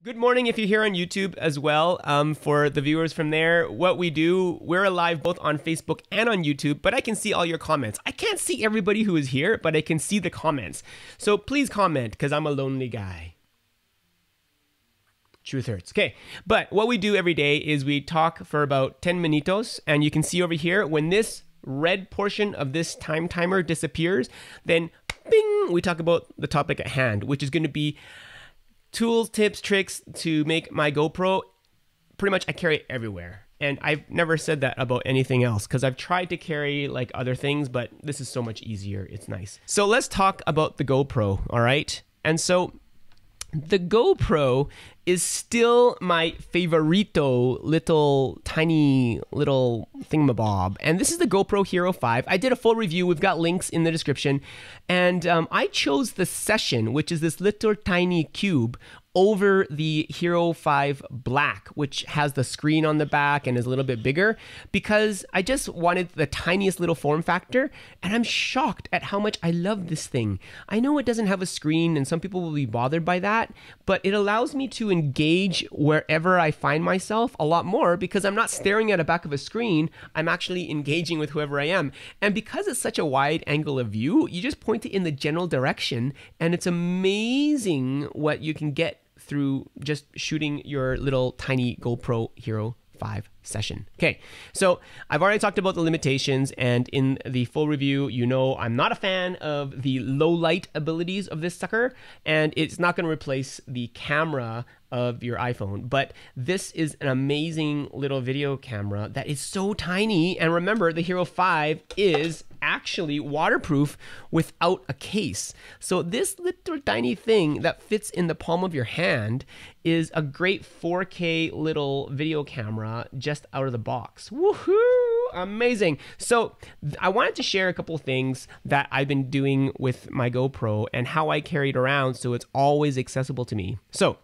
Good morning if you're here on YouTube as well. For the viewers from there, what we do, we're live both on Facebook and on YouTube, but I can see all your comments. I can't see everybody who is here, but I can see the comments. So please comment, because I'm a lonely guy. Truth hurts. Okay, but what we do every day is we talk for about 10 minutos, and you can see over here, when this red portion of this time timer disappears, then bing, we talk about the topic at hand, which is going to be tools, tips, tricks to make my GoPro. Pretty much I carry it everywhere. And I've never said that about anything else because I've tried to carry like other things, but this is so much easier. It's nice. So let's talk about the GoPro, all right? And so the GoPro is still my favorito little tiny little thingamabob. And this is the GoPro Hero 5. I did a full review. We've got links in the description. And I chose the Session, which is this little tiny cube, over the Hero 5 Black, which has the screen on the back and is a little bit bigger, because I just wanted the tiniest little form factor, and I'm shocked at how much I love this thing. I know it doesn't have a screen, and some people will be bothered by that, but it allows me to engage wherever I find myself a lot more, because I'm not staring at the back of a screen, I'm actually engaging with whoever I am. And because it's such a wide angle of view, you just point it in the general direction, and it's amazing what you can get through just shooting your little tiny GoPro Hero 5 Session. Okay, so I've already talked about the limitations, and in the full review, you know I'm not a fan of the low light abilities of this sucker, and it's not going to replace the camera of your iPhone, but this is an amazing little video camera that is so tiny. And remember, the Hero 5 is actually waterproof without a case. So this little tiny thing that fits in the palm of your hand is a great 4K little video camera just out of the box. Woohoo! Amazing. So I wanted to share a couple things that I've been doing with my GoPro and how I carry it around so it's always accessible to me. So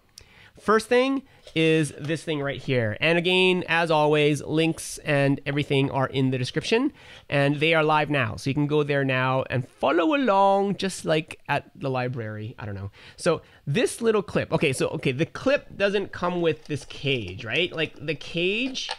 first thing is this thing right here. And again, as always, links and everything are in the description, and they are live now. So you can go there now and follow along just like at the library. I don't know. So this little clip. Okay, the clip doesn't come with this cage, right? Like the cage.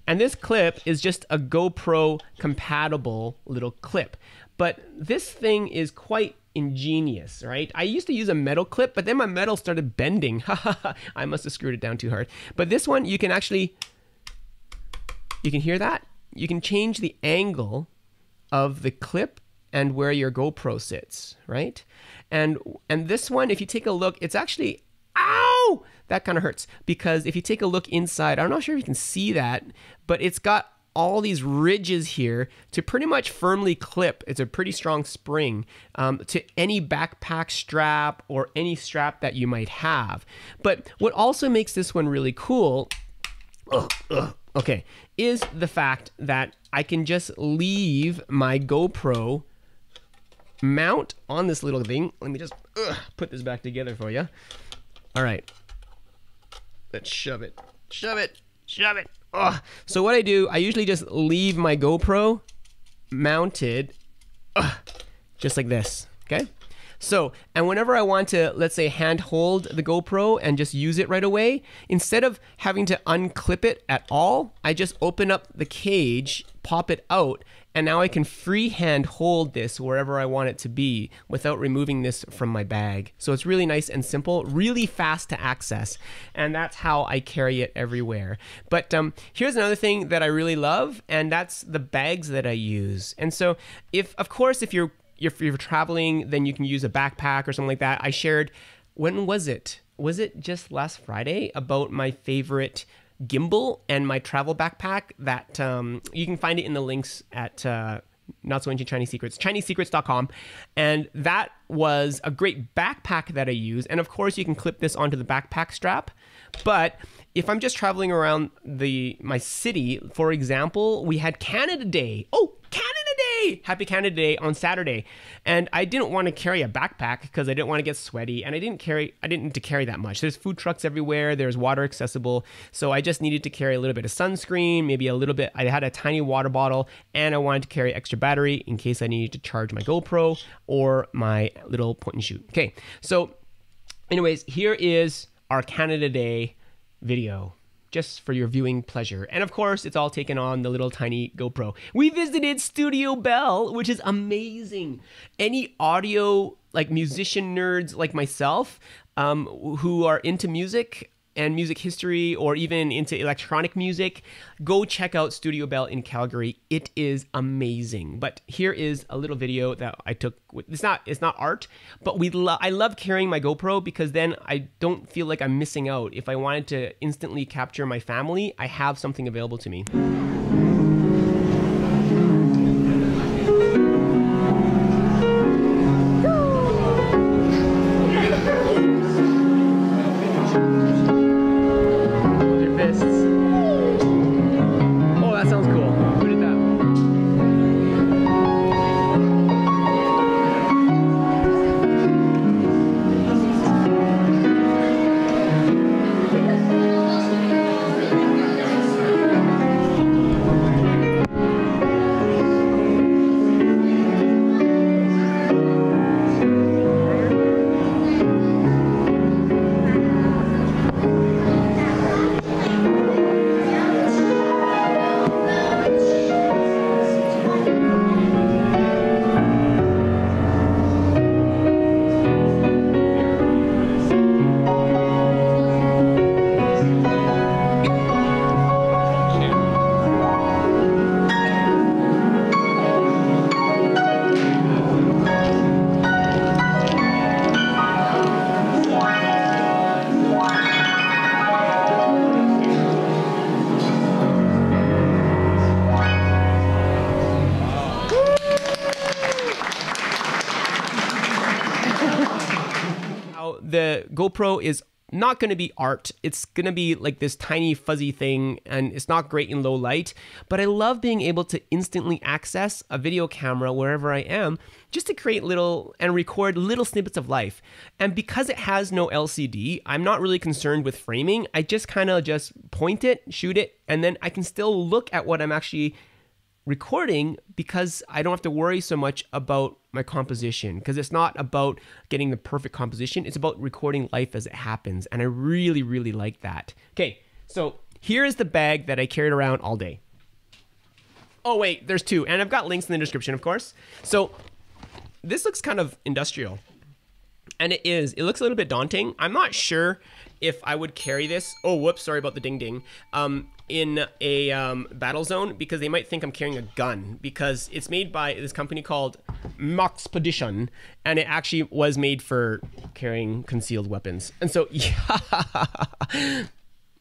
And this clip is just a GoPro compatible little clip. But this thing is quite ingenious, right? I used to use a metal clip, but then my metal started bending. I must have screwed it down too hard. But this one, you can actually, you can hear that? You can change the angle of the clip and where your GoPro sits, right? And this one, if you take a look, it's actually, ow! That kind of hurts, because if you take a look inside, I'm not sure if you can see that, but it's got all these ridges here to pretty much firmly clip. It's a pretty strong spring to any backpack strap or any strap that you might have. But what also makes this one really cool, okay, is the fact that I can just leave my GoPro mount on this little thing. Let me just put this back together for you. All right, let's shove it, shove it, shove it. So what I do, I usually just leave my GoPro mounted just like this, okay? So, and whenever I want to, let's say, hand hold the GoPro and just use it right away, instead of having to unclip it at all, I just open up the cage, pop it out, and now I can freehand hold this wherever I want it to be without removing this from my bag. So it's really nice and simple, really fast to access, and that's how I carry it everywhere. But here's another thing that I really love, and that's the bags that I use. And so, of course, if you're traveling, then you can use a backpack or something like that. I shared, when was it? Was it just last Friday, about my favorite gimbal and my travel backpack that you can find it in the links at Not So Ancient Chinese Secrets, ChineseSecrets.com. And that was a great backpack that I use. And of course, you can clip this onto the backpack strap. But if I'm just traveling around my city, for example, we had Canada Day. Oh, Canada Day! Happy Canada Day on Saturday. And I didn't want to carry a backpack because I didn't want to get sweaty, and I didn't need to carry that much. There's food trucks everywhere, there's water accessible, so I just needed to carry a little bit of sunscreen, maybe a little bit, I had a tiny water bottle, and I wanted to carry extra battery in case I needed to charge my GoPro or my little point and shoot. Okay, so Anyways, here is our Canada Day video, just for your viewing pleasure. And of course, it's all taken on the little tiny GoPro. We visited Studio Bell, which is amazing. Any audio, like musician nerds like myself, who are into music and music history, or even into electronic music, go check out Studio Bell in Calgary. It is amazing. But here is a little video that I took. It's not art, but I love carrying my GoPro, because then I don't feel like I'm missing out. If I wanted to instantly capture my family, I have something available to me. The GoPro is not going to be art. It's going to be like this tiny fuzzy thing, and it's not great in low light, but I love being able to instantly access a video camera wherever I am, just to create little and record little snippets of life. And because it has no LCD, I'm not really concerned with framing. I just kind of just point it, shoot it, and then I can still look at what I'm actually recording, because I don't have to worry so much about my composition, because it's not about getting the perfect composition. It's about recording life as it happens. And I really, really like that. Okay, so here is the bag that I carried around all day. Oh, wait, there's two. And I've got links in the description, of course. So this looks kind of industrial. And it is. It looks a little bit daunting. I'm not sure if I would carry this. Oh, whoops, sorry about the ding ding. In a battle zone, because they might think I'm carrying a gun, because it's made by this company called Maxpedition, and it actually was made for carrying concealed weapons. And so, yeah.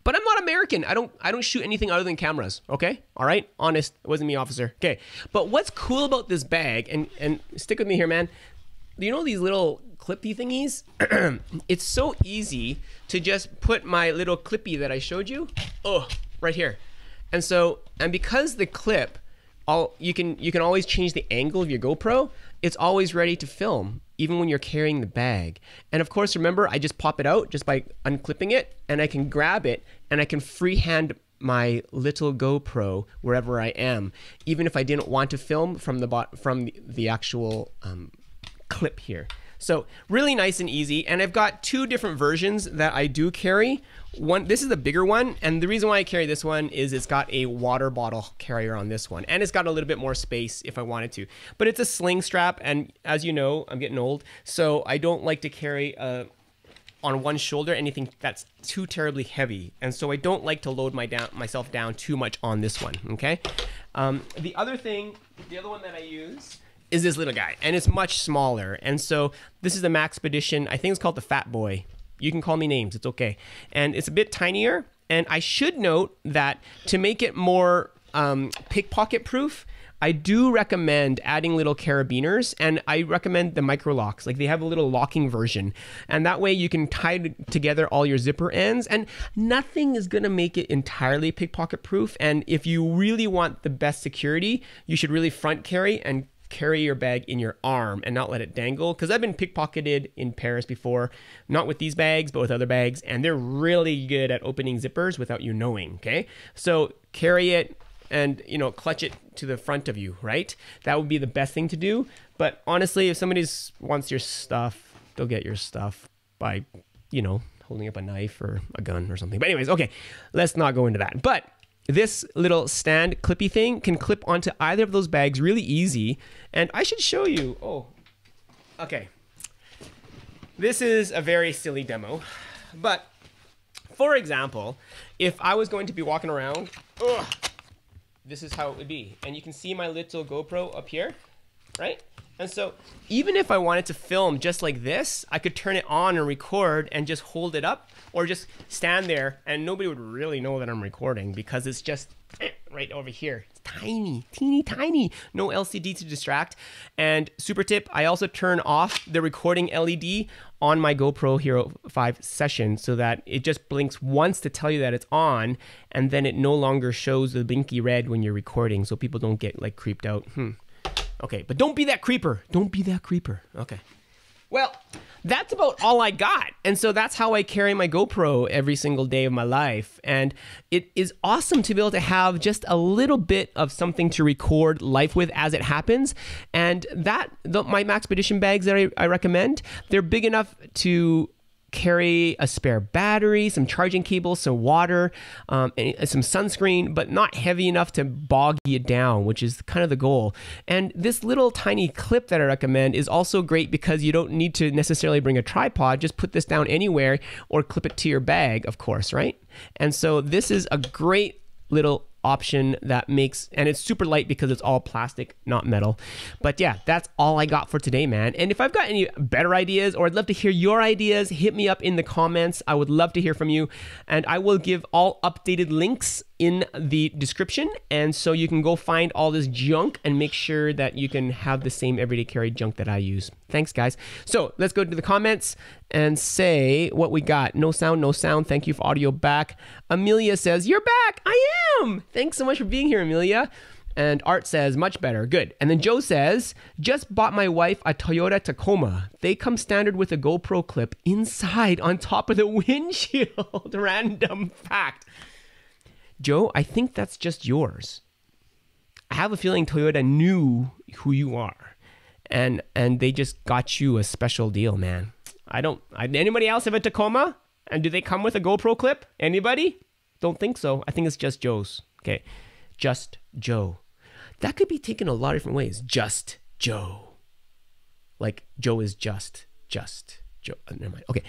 But I'm not American. I don't shoot anything other than cameras. Okay, all right, honest. It wasn't me, officer. Okay, but what's cool about this bag, and stick with me here, man. You know these little clippy thingies? It's so easy to just put my little clippy that I showed you. Oh, right here. And so, and because the clip, you can always change the angle of your GoPro. It's always ready to film, even when you're carrying the bag. And of course, remember, I just pop it out just by unclipping it, and I can grab it, and I can freehand my little GoPro wherever I am, even if I didn't want to film from the actual clip here. So really nice and easy. And I've got two different versions that I do carry. This is the bigger one, and the reason why I carry this one is it's got a water bottle carrier on this one, and it's got a little bit more space if I wanted to. But it's a sling strap, and as you know, I'm getting old, so I don't like to carry on one shoulder anything that's too terribly heavy, and so I don't like to load myself down too much on this one. Okay. The other one that I use is this little guy, and it's much smaller. And so this is the Maxpedition. I think it's called the Fat Boy. You can call me names, it's okay. And it's a bit tinier. And I should note that to make it more pickpocket proof, I do recommend adding little carabiners, and I recommend the micro locks. Like, they have a little locking version, and that way you can tie together all your zipper ends, and nothing is gonna make it entirely pickpocket proof. And if you really want the best security, you should really front carry and carry your bag in your arm and not let it dangle, because I've been pickpocketed in Paris before, not with these bags but with other bags, and they're really good at opening zippers without you knowing. Okay, so carry it and, you know, clutch it to the front of you, right? That would be the best thing to do. But honestly, if somebody wants your stuff, they'll get your stuff by you know, holding up a knife or a gun or something. But anyways, okay, let's not go into that. But this little stand clippy thing can clip onto either of those bags really easy. And I should show you. Oh, okay. This is a very silly demo. But for example, if I was going to be walking around, this is how it would be. And you can see my little GoPro up here, right? And so even if I wanted to film just like this, I could turn it on and record and just hold it up or just stand there and nobody would really know that I'm recording because it's just right over here. It's tiny, teeny tiny, no LCD to distract. And super tip, I also turn off the recording LED on my GoPro Hero 5 session so that it just blinks once to tell you that it's on, and then it no longer shows the blinky red when you're recording so people don't get like creeped out. Okay, but don't be that creeper. Don't be that creeper. Okay. Well, that's about all I got. And so that's how I carry my GoPro every single day of my life. And it is awesome to be able to have just a little bit of something to record life with as it happens. And my Maxpedition bags that I recommend, they're big enough to carry a spare battery, some charging cables, some water, and some sunscreen, but not heavy enough to bog you down, which is kind of the goal. And this little tiny clip that I recommend is also great because you don't need to necessarily bring a tripod. Just put this down anywhere or clip it to your bag, of course, right? And so this is a great little option that makes, and it's super light because it's all plastic, not metal. But yeah, that's all I got for today, man. And if I've got any better ideas, or I'd love to hear your ideas, hit me up in the comments. I would love to hear from you, and I will give all updated links in the description, and so you can go find all this junk and make sure that you can have the same everyday carry junk that I use. Thanks, guys. So let's go to the comments and say what we got. No sound, no sound. Thank you for audio back. Amelia says, you're back. I am. Thanks so much for being here, Amelia. And Art says, much better. Good. And then Joe says, just bought my wife a Toyota Tacoma. They come standard with a GoPro clip inside on top of the windshield. Random fact. Joe, I think that's just yours. I have a feeling Toyota knew who you are, and they just got you a special deal, man. Anybody else have a Tacoma? And do they come with a GoPro clip? Anybody? Don't think so. I think it's just Joe's. Okay, just Joe. That could be taken a lot of different ways. Just Joe. Like Joe is just Joe. Never mind. Okay.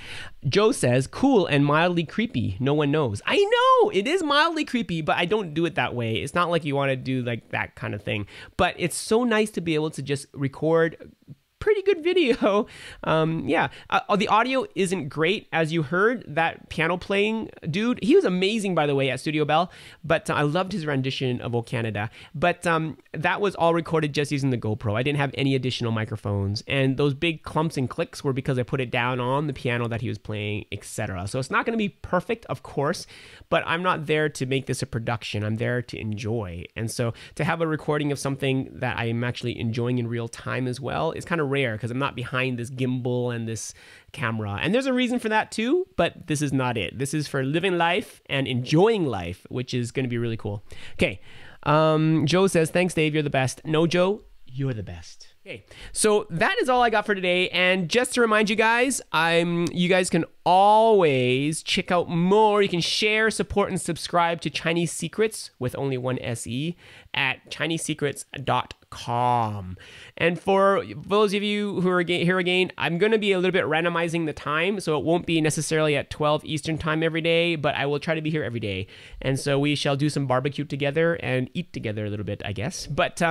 Joe says, cool and mildly creepy. No one knows. I know it is mildly creepy, but I don't do it that way. It's not like you want to do like that kind of thing, but it's so nice to be able to just record pretty good video. The audio isn't great, as you heard. That piano playing dude, he was amazing, by the way, at Studio Bell, but I loved his rendition of O Canada. But that was all recorded just using the GoPro. I didn't have any additional microphones, and those big clumps and clicks were because I put it down on the piano that he was playing, etc. So it's not going to be perfect, of course, but I'm not there to make this a production. I'm there to enjoy. And so to have a recording of something that I'm actually enjoying in real time as well is kind of rare because I'm not behind this gimbal and this camera. And there's a reason for that too, but this is not it. This is for living life and enjoying life, which is going to be really cool. Okay. Joe says, thanks, Dave. You're the best. No, Joe, you're the best. Okay, so that is all I got for today. And just to remind you guys, you guys can always check out more. You can share, support, and subscribe to Chinese Secrets with only one SE at ChineseSecrets.com. And for those of you who are here again, I'm going to be a little bit randomizing the time, so it won't be necessarily at 12 Eastern time every day, but I will try to be here every day. And so we shall do some barbecue together and eat together a little bit, I guess. But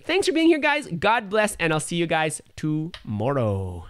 thanks for being here, guys. God bless, and I'll see you guys tomorrow.